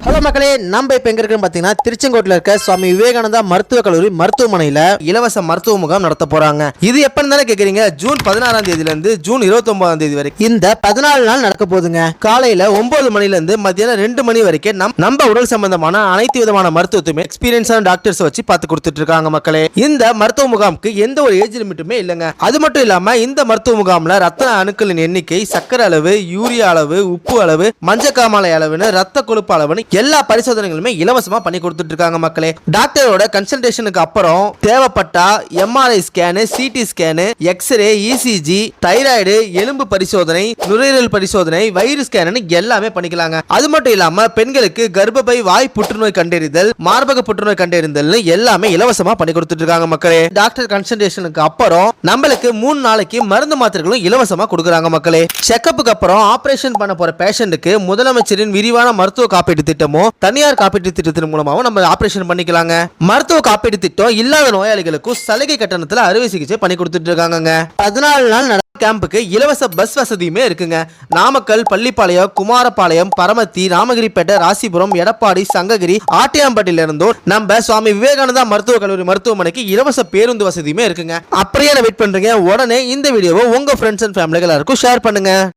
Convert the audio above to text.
Hello மக்களே, நம்ம இப்ப எங்க இருக்குன்னு பாத்தீங்கன்னா திருச்செங்கோட்டில் இருக்க சுவாமி விவேகானந்தா மருத்துவக் கல்லூரி மருத்துவமனையில இலவச மருத்துவ முகாம் நடத்த போறாங்க. இது எப்ப இருந்தாலும் கேக்குறீங்க, ஜூன் 16ஆம் தேதியில இருந்து ஜூன் 29ஆம் தேதி வரைக்கும் இந்த 14 நாள் நடக்க போகுதுங்க. காலையில 9 மணில இருந்து மத்தியானம் 2 மணி வரைக்கும் நம்ம உடல் சம்பந்தமான அனைத்து விதமான மருத்துவத்தையுமே எக்ஸ்பீரியன்ஸான டாக்டர்ஸ் வச்சு பார்த்து கொடுத்துட்டு இருக்காங்க. மக்களே, இந்த மருத்துவ முகாமுக்கு எந்த ஒரு ஏஜ் லிமிட்டுமே இல்லைங்க. அது மட்டும் இல்லாம இந்த மருத்துவ முகாம்ல ரத்த அணுக்களின் எண்ணிக்கை, சக்கரை அளவு, யூரியா அளவு, உப்பு அளவு, மஞ்சக்காமலை அளவுன்னு ரத்த கொழுப்பு அளவுன்னு எல்லா பரிசோதனைகளுமே இலவசமா பண்ணி கொடுத்துட்டு இருக்காங்க. மக்களே, டாக்டரோட கன்சல்டேஷனுக்கு அப்புறம் தேவைப்பட்டா MRI scan, CT scan, X ray, ECG, thyroid, எலும்பு பரிசோதனை, நுரையீரல் பரிசோதனை, வயிறு ஸ்கேனு எல்லாமே பண்ணிக்கலாங்க. அது மட்டும் இல்லாம பெண்களுக்கு கர்ப்பப்பை, வாய் புற்றுநோய் கண்டறிதல், மார்பக புற்றுநோய் கண்டறிதல் எல்லாமே இலவசமா பண்ணி கொடுத்துட்டு இருக்காங்க. மக்களே, டாக்டர் கன்சல்டேஷனுக்கு அப்புறம் நம்மளுக்கு 3 நாளைக்கு மருந்து மாத்திரைகளும் இலவசமா கொடுக்குறாங்க. மக்களே, செக்கப்புக்கு அப்புறம் ஆபரேஷன் பண்ண போற பேஷண்ட்டுக்கு முதலமைச்சரின் விரிவான மருத்துவ காப்பீட்டு திட்டமோ தனியார் காப்பீட்டு திட்டத்தின் மூலமாகவும் நம்ம ஆபரேஷன் பண்ணிக்கலாங்க. மருத்துவ காப்பீட்டு திட்டம் இல்லாத நோயாளிகளுக்கும் சலுகை கட்டணத்துல அறுவை சிகிச்சை பண்ணி கொடுத்துட்டு இருக்காங்க. 14 நாள் கேம்புக்கு இலவச பஸ் வசதியுமே இருக்குங்க. நாமக்கல், பள்ளிப்பாளையம், குமாரபாளையம், பரமத்தி, ராமகிரிப்பேட்டை, ராசிபுரம், எடப்பாடி, சங்ககிரி, ஆட்டியாம்பட்டியில இருந்தோம் நம்ம சுவாமி விவேகானந்தா மருத்துவக் கல்லூரி மருத்துவமனைக்கு இலவச பேருந்து வசதியுமே இருக்குங்க. அப்படியே வெயிட் பண்றீங்க, உடனே இந்த வீடியோவை உங்க ஃப்ரெண்ட்ஸ் அண்ட் ஃபேமிலிகள் எல்லாருக்கும் ஷேர் பண்ணுங்க.